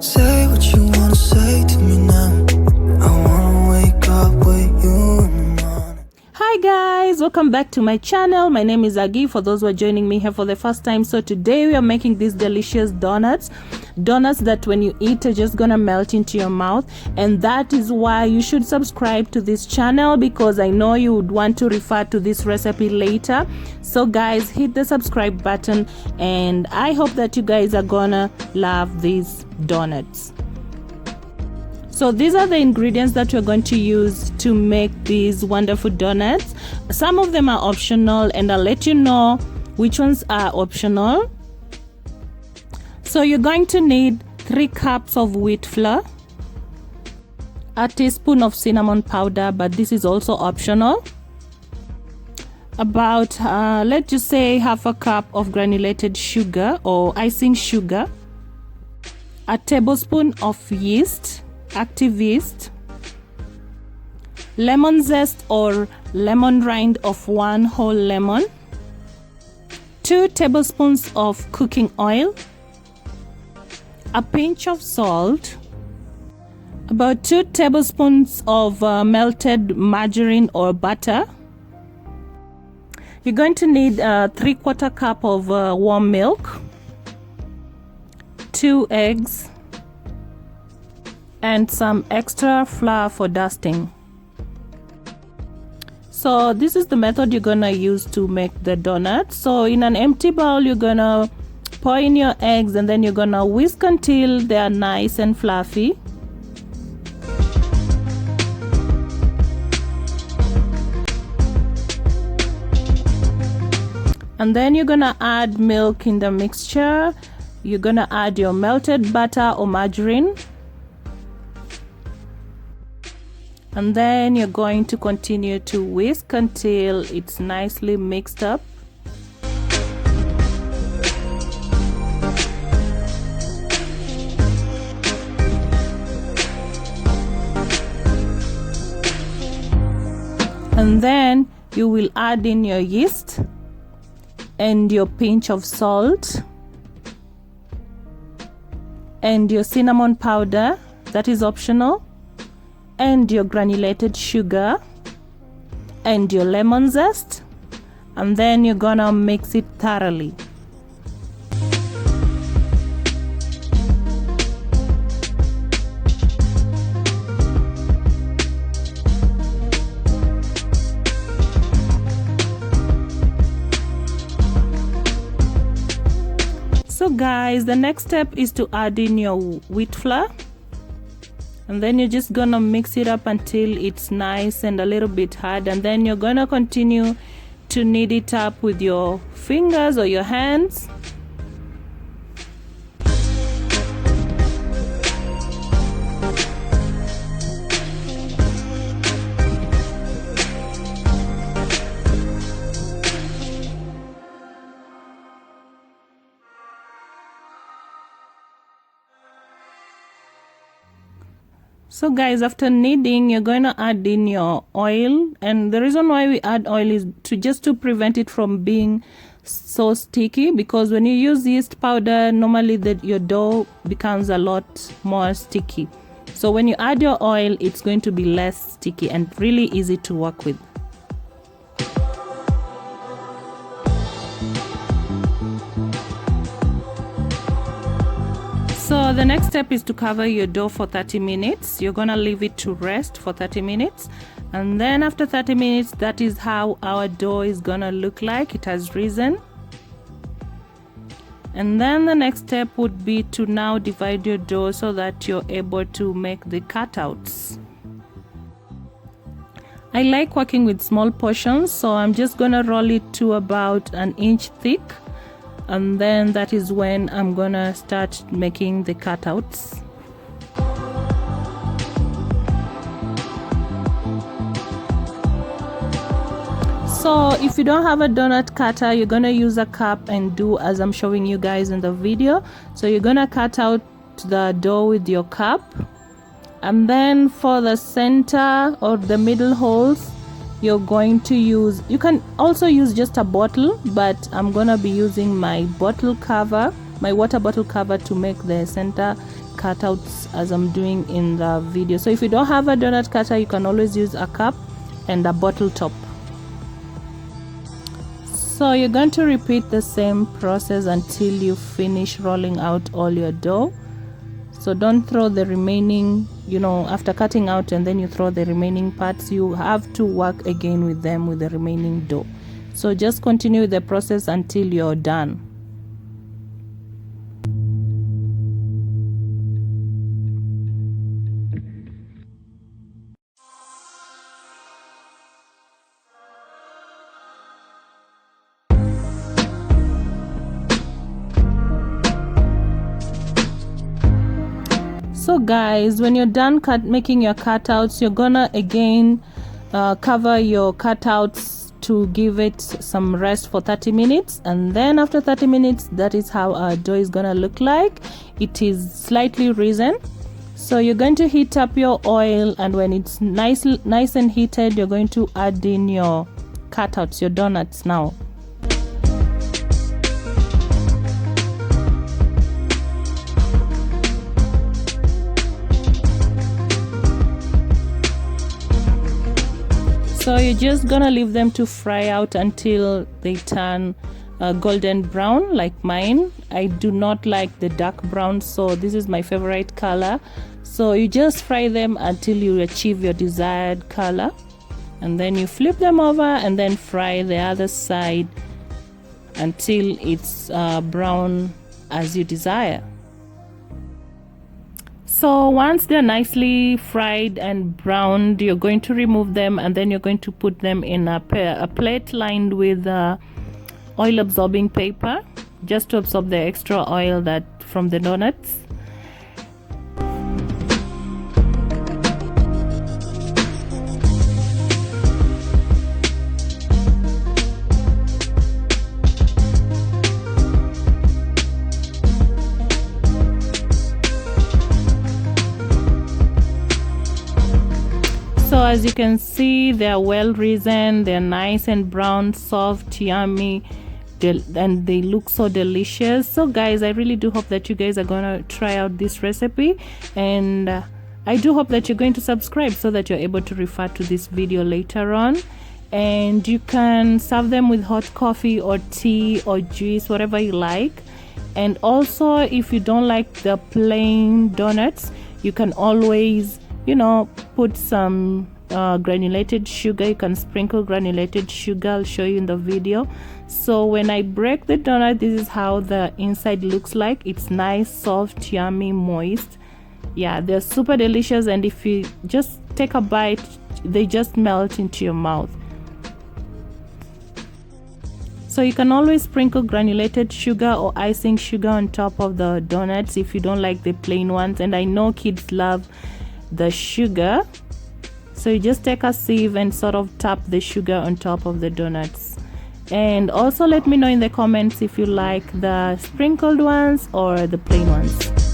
Say what you wanna say to me now. I wanna wake up with you in the morning. Hi guys, welcome back to my channel. My name is Aggie for those who are joining me here for the first time. So today we are making these delicious donuts that when you eat are just gonna melt into your mouth, and that is why you should subscribe to this channel, because I know you would want to refer to this recipe later. So guys, hit the subscribe button, and I hope that you guys are gonna love these donuts. So these are the ingredients that we're going to use to make these wonderful donuts. Some of them are optional, and I'll let you know which ones are optional. So you're going to need 3 cups of wheat flour, a teaspoon of cinnamon powder, but this is also optional, about let's just say half a cup of granulated sugar or icing sugar, a tablespoon of yeast, active yeast, lemon zest or lemon rind of 1 whole lemon, 2 tablespoons of cooking oil, a pinch of salt, about 2 tablespoons of melted margarine or butter. You're going to need 3/4 cup of warm milk, 2 eggs, and some extra flour for dusting. So this is the method you're gonna use to make the donut. So in an empty bowl you're gonna pour in your eggs, and then you're gonna whisk until they are nice and fluffy. And then you're gonna add milk in the mixture. You're gonna add your melted butter or margarine, and then you're going to continue to whisk until it's nicely mixed up. And then you will add in your yeast and your pinch of salt and your cinnamon powder, that is optional, and your granulated sugar and your lemon zest, and then you're gonna mix it thoroughly. So guys, the next step is to add in your wheat flour, and then you're just gonna mix it up until it's nice and a little bit hard, and then you're gonna continue to knead it up with your fingers or your hands. So guys, after kneading, you're going to add in your oil, and the reason why we add oil is to prevent it from being so sticky, because when you use yeast powder, normally your dough becomes a lot more sticky. So when you add your oil, it's going to be less sticky and really easy to work with. So the next step is to cover your dough for 30 minutes. You're gonna leave it to rest for 30 minutes, and then after 30 minutes, that is how our dough is gonna look like. It has risen. And then the next step would be to now divide your dough so that you're able to make the cutouts. I like working with small portions, so I'm just gonna roll it to about 1 inch thick, and then that is when I'm gonna start making the cutouts. So if you don't have a donut cutter, you're gonna use a cup and do as I'm showing you guys in the video. So you're gonna cut out the dough with your cup, and then for the center or the middle holes, you're going to you can also use just a bottle, but I'm gonna be using my bottle cover my water bottle cover to make the center cutouts as I'm doing in the video. So if you don't have a donut cutter, you can always use a cup and a bottle top. So you're going to repeat the same process until you finish rolling out all your dough. So don't throw the remaining, you know, after cutting out and then you throw the remaining parts. You have to work again with them with the remaining dough. So just continue the process until you're done. So guys, when you're done making your cutouts, you're gonna again cover your cutouts to give it some rest for 30 minutes, and then after 30 minutes, that is how our dough is gonna look like. It is slightly risen. So you're going to heat up your oil, and when it's nice and heated, you're going to add in your cutouts, your donuts now. So you're just gonna leave them to fry out until they turn golden brown like mine. I do not like the dark brown, so this is my favorite color. So you just fry them until you achieve your desired color, and then you flip them over and then fry the other side until it's brown as you desire. So once they're nicely fried and browned, you're going to remove them, and then you're going to put them in a plate lined with oil absorbing paper, just to absorb the extra oil that from the donuts. So as you can see, they're well risen, they're nice and brown, soft, yummy, and they look so delicious. So guys, I really do hope that you guys are gonna try out this recipe, and I do hope that you're going to subscribe so that you're able to refer to this video later on. And you can serve them with hot coffee or tea or juice, whatever you like. And also, if you don't like the plain donuts, you can always, you know, put some granulated sugar. You can sprinkle granulated sugar. I'll show you in the video. So when I break the donut, this is how the inside looks like. It's nice, soft, yummy, moist. Yeah, they're super delicious, and if you just take a bite, they just melt into your mouth. So you can always sprinkle granulated sugar or icing sugar on top of the donuts if you don't like the plain ones. And I know kids love the sugar, so you just take a sieve and sort of tap the sugar on top of the donuts. And also let me know in the comments if you like the sprinkled ones or the plain ones.